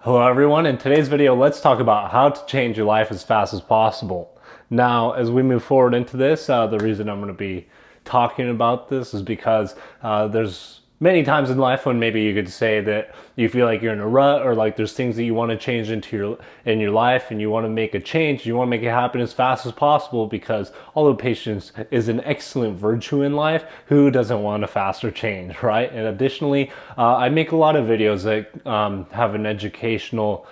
Hello everyone, in today's video let's talk about how to change your life as fast as possible. Now as we move forward into this, the reason I'm going to be talking about this is because there's many times in life when maybe you could say that you feel like you're in a rut, or like there's things that you want to change in your life and you want to make a change, you want to make it happen as fast as possible, because although patience is an excellent virtue in life, who doesn't want a faster change, right? And additionally, I make a lot of videos that have an educational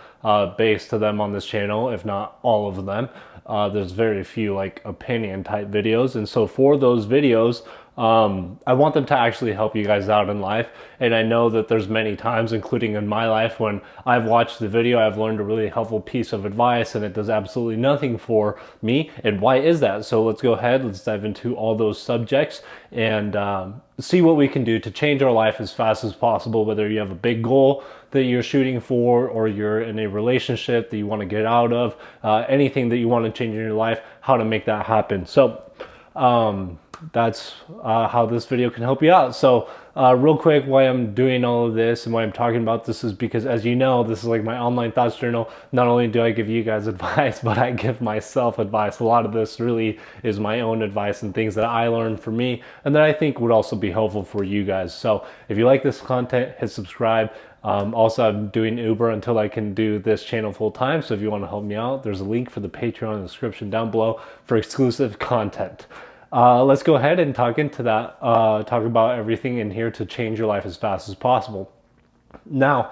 base to them on this channel, if not all of them. There's very few like opinion type videos, and so for those videos I want them to actually help you guys out in life. And I know that there's many times, including in my life, when I've watched the video, I've learned a really helpful piece of advice and it does absolutely nothing for me. And why is that? So let's go ahead, let's dive into all those subjects and see what we can do to change our life as fast as possible. Whether you have a big goal that you're shooting for, or you're in a relationship that you want to get out of, anything that you want to change in your life, how to make that happen. So that's how this video can help you out. So real quick, why I'm doing all of this and why I'm talking about this is because, as you know, this is like my online thoughts journal. Not only do I give you guys advice, but I give myself advice. A lot of this really is my own advice and things that I learned from me and that I think would also be helpful for you guys. So if you like this content, hit subscribe. Also, I'm doing Uber until I can do this channel full time. So if you want to help me out, there's a link for the Patreon in the description down below for exclusive content. Let's go ahead and talk into that, talk about everything in here to change your life as fast as possible. Now,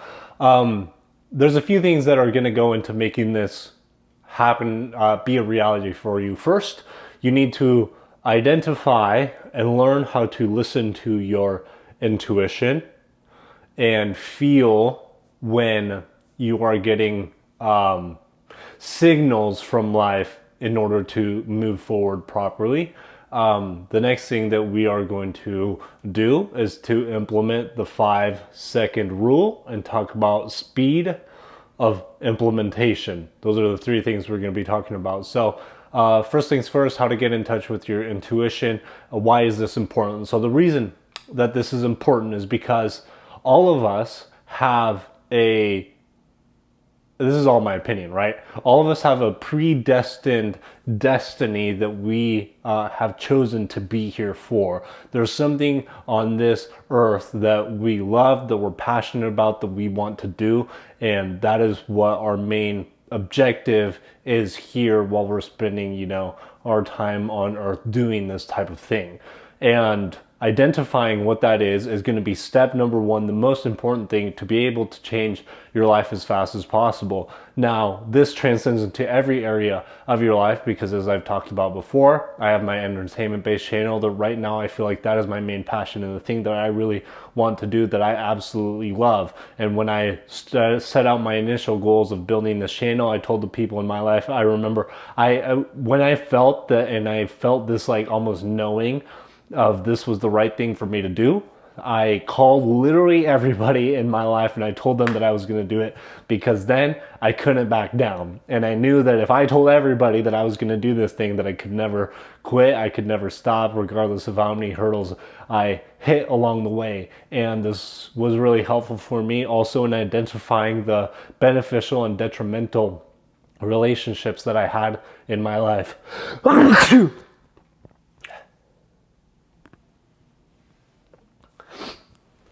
there's a few things that are going to go into making this happen, be a reality for you. First, you need to identify and learn how to listen to your intuition and feel when you are getting signals from life in order to move forward properly. The next thing that we are going to do is to implement the 5-second rule and talk about speed of implementation. Those are the three things we're going to be talking about. So first things first, how to get in touch with your intuition. Why is this important? So the reason that this is important is because all of us have this is all my opinion, right? All of us have a predestined destiny that we have chosen to be here for. There's something on this earth that we love, that we're passionate about, that we want to do, and that is what our main objective is here while we're spending, our time on earth doing this type of thing. And identifying what that is going to be step number one, the most important thing to be able to change your life as fast as possible. Now, this transcends into every area of your life because, as I've talked about before, I have my entertainment-based channel that right now I feel like that is my main passion and the thing that I really want to do, that I absolutely love. And when I set out my initial goals of building this channel, I told the people in my life, I remember when I felt that, and I felt this like almost knowing of this was the right thing for me to do, I called literally everybody in my life and I told them that I was going to do it, because then I couldn't back down. And I knew that if I told everybody that I was going to do this thing, that I could never quit, I could never stop, regardless of how many hurdles I hit along the way. And this was really helpful for me also in identifying the beneficial and detrimental relationships that I had in my life.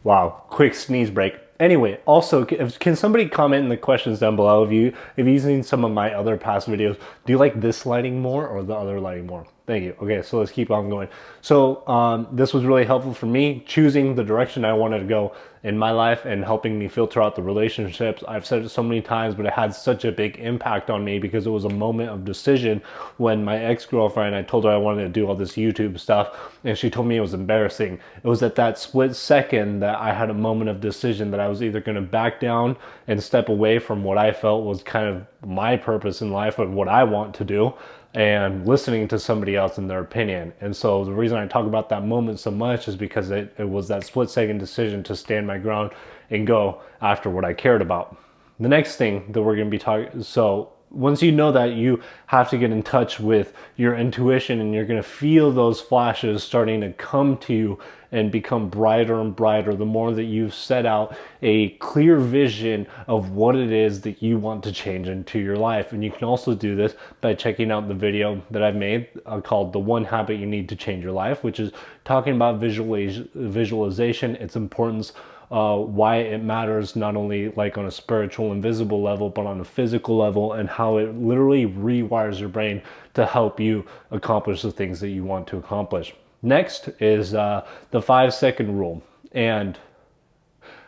Wow, quick sneeze break. Anyway, also, can somebody comment in the questions down below if you've seen some of my other past videos? Do you like this lighting more or the other lighting more? Thank you. Okay, so let's keep on going. So this was really helpful for me, choosing the direction I wanted to go in my life and helping me filter out the relationships. I've said it so many times, but it had such a big impact on me because it was a moment of decision when my ex-girlfriend, I told her I wanted to do all this YouTube stuff, and she told me it was embarrassing. It was at that split second that I had a moment of decision that I was either going to back down and step away from what I felt was kind of my purpose in life and what I want to do, and listening to somebody else and their opinion. And so the reason I talk about that moment so much is because it was that split second decision to stand my ground and go after what I cared about. The next thing that we're going to be talking, so once you know that, you have to get in touch with your intuition, and you're going to feel those flashes starting to come to you and become brighter and brighter the more that you've set out a clear vision of what it is that you want to change into your life. And you can also do this by checking out the video that I've made called The One Habit You Need to Change Your Life, which is talking about visualization, its importance, why it matters not only like on a spiritual and visible level, but on a physical level, and how it literally rewires your brain to help you accomplish the things that you want to accomplish. Next is the 5-second rule. And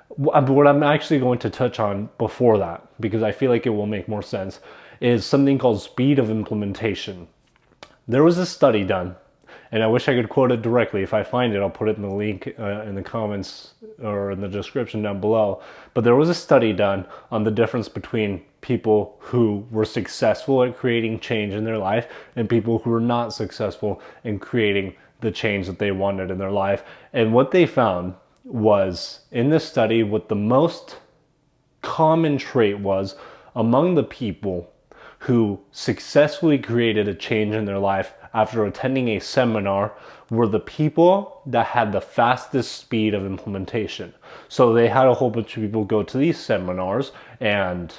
what I'm actually going to touch on before that, because I feel like it will make more sense, is something called speed of implementation. There was a study done, and I wish I could quote it directly. If I find it, I'll put it in the link in the comments or in the description down below. But there was a study done on the difference between people who were successful at creating change in their life and people who were not successful in creating the change that they wanted in their life. And what they found was, in this study, what the most common trait was among the people who successfully created a change in their life after attending a seminar were the people that had the fastest speed of implementation. So they had a whole bunch of people go to these seminars, and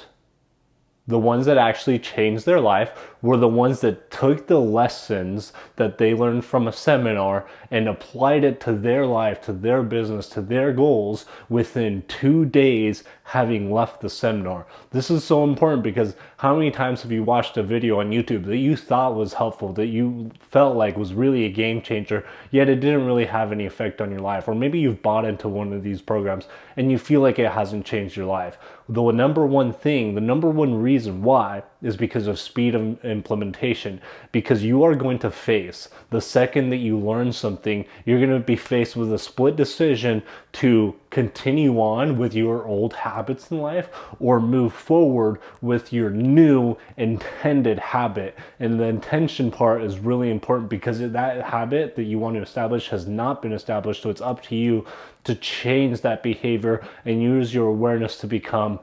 the ones that actually changed their life were the ones that took the lessons that they learned from a seminar and applied it to their life, to their business, to their goals within 2 days having left the seminar. This is so important, because how many times have you watched a video on YouTube that you thought was helpful, that you felt like was really a game changer, yet it didn't really have any effect on your life? Or maybe you've bought into one of these programs and you feel like it hasn't changed your life. The number one reason why is because of speed of implementation. Because you are going to face, the second that you learn something, you're going to be faced with a split decision to continue on with your old habits in life or move forward with your new intended habit. And the intention part is really important, because that habit that you want to establish has not been established. So it's up to you to change that behavior and use your awareness to become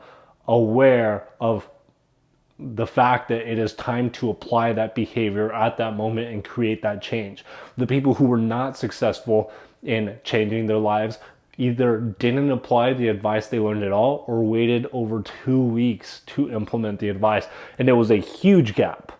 aware of the fact that it is time to apply that behavior at that moment and create that change. The people who were not successful in changing their lives either didn't apply the advice they learned at all, or waited over 2 weeks to implement the advice. And there was a huge gap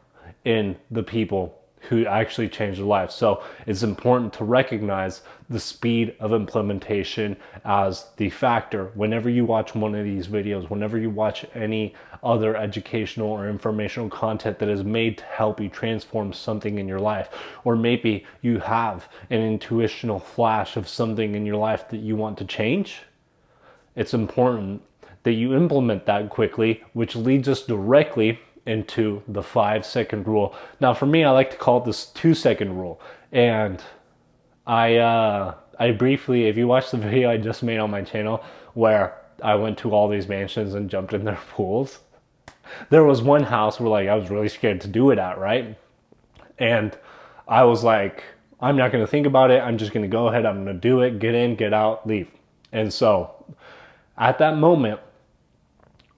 in the people who actually changed their lives. So it's important to recognize the speed of implementation as the factor. Whenever you watch one of these videos, whenever you watch any other educational or informational content that is made to help you transform something in your life, or maybe you have an intuitional flash of something in your life that you want to change, it's important that you implement that quickly, which leads us directly into the 5-second rule. Now, for me, I like to call it this 2-second rule. And I briefly, if you watch the video I just made on my channel where I went to all these mansions and jumped in their pools, there was one house where like I was really scared to do it at, right? And I was like, I'm not going to think about it. I'm just going to go ahead. I'm going to do it, get in, get out, leave. And so at that moment,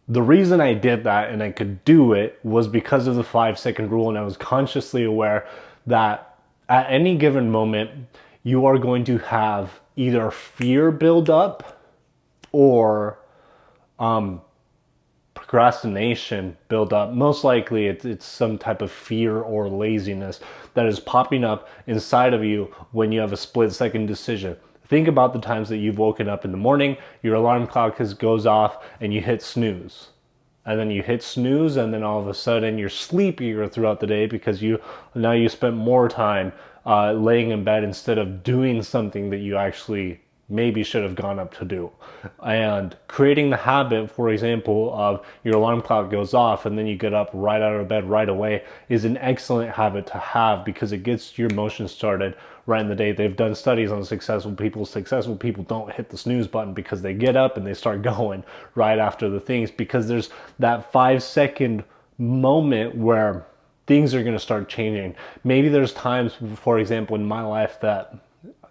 the reason I did that and I could do it was because of the 5-second rule. And I was consciously aware that at any given moment, you are going to have either fear build up or procrastination build up. Most likely it's some type of fear or laziness that is popping up inside of you when you have a split-second decision. Think about the times that you've woken up in the morning, your alarm clock goes off, and you hit snooze. And then you hit snooze, and then all of a sudden you're sleepier throughout the day because you spent more time laying in bed instead of doing something that you actually maybe should have gone up to do. And creating the habit, for example, of your alarm clock goes off and then you get up right out of bed right away is an excellent habit to have, because it gets your motion started right in the day. They've done studies on successful people. Successful people don't hit the snooze button because they get up and they start going right after the things, because there's that 5-second moment where things are going to start changing. Maybe there's times, for example, in my life that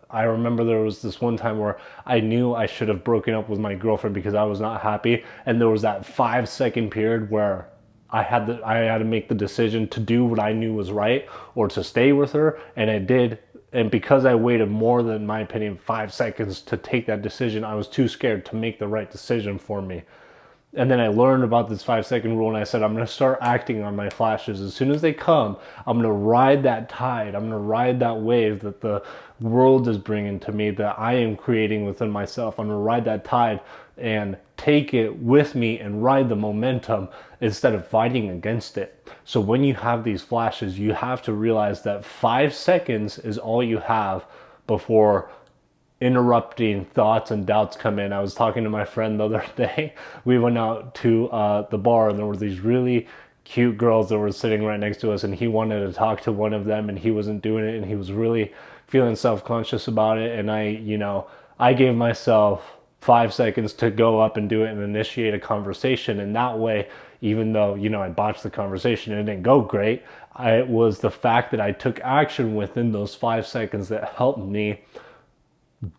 I remember there was this one time where I knew I should have broken up with my girlfriend because I was not happy. And there was that 5-second period where I had to make the decision to do what I knew was right or to stay with her, and I did. And because I waited more than, my opinion, 5 seconds to take that decision, I was too scared to make the right decision for me. And then I learned about this 5 second rule, and I said, I'm going to start acting on my flashes. As soon as they come, I'm going to ride that tide. I'm going to ride that wave that the world is bringing to me, that I am creating within myself. I'm going to ride that tide and take it with me and ride the momentum instead of fighting against it. So when you have these flashes, you have to realize that 5 seconds is all you have before interrupting thoughts and doubts come in. I was talking to my friend the other day. We went out to the bar, and there were these really cute girls that were sitting right next to us, and he wanted to talk to one of them, and he wasn't doing it, and he was really feeling self-conscious about it. And I gave myself 5 seconds to go up and do it and initiate a conversation. And that way, even though, I botched the conversation and it didn't go great, it was the fact that I took action within those 5 seconds that helped me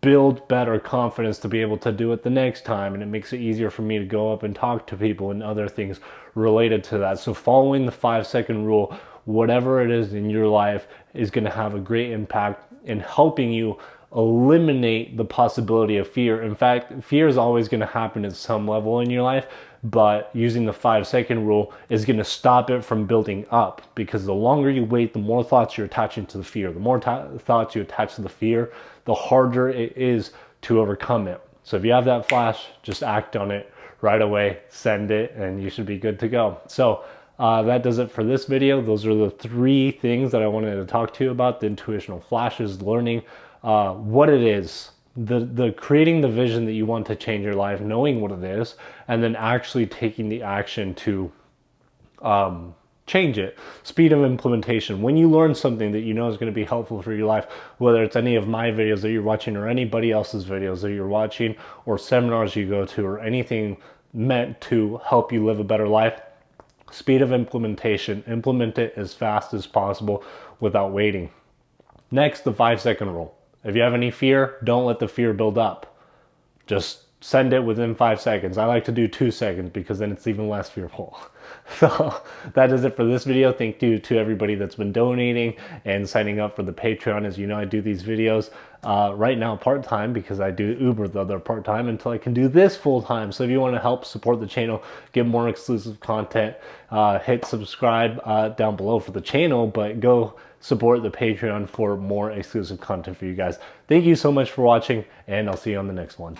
build better confidence to be able to do it the next time. And it makes it easier for me to go up and talk to people and other things related to that. So following the 5 second rule, whatever it is in your life, is going to have a great impact in helping you eliminate the possibility of fear. In fact, fear is always going to happen at some level in your life, but using the 5 second rule is going to stop it from building up, because the longer you wait, the more thoughts you're attaching to the fear. The more thoughts you attach to the fear, the harder it is to overcome it. So if you have that flash, just act on it right away, send it, and you should be good to go. So that does it for this video. Those are the 3 things that I wanted to talk to you about: the intuitional flashes, learning what it is, the creating the vision that you want to change your life, knowing what it is, and then actually taking the action to change it. Speed of implementation. When you learn something that you know is going to be helpful for your life, whether it's any of my videos that you're watching or anybody else's videos that you're watching, or seminars you go to, or anything meant to help you live a better life, speed of implementation. Implement it as fast as possible without waiting. Next, the 5 second rule. If you have any fear, don't let the fear build up. Just send it within 5 seconds. I like to do 2 seconds because then it's even less fearful. So that is it for this video. Thank you to everybody that's been donating and signing up for the Patreon. As you know, I do these videos right now part-time, because I do Uber the other part-time until I can do this full-time. So if you want to help support the channel, get more exclusive content, hit subscribe down below for the channel, but go support the Patreon for more exclusive content for you guys. Thank you so much for watching, and I'll see you on the next one.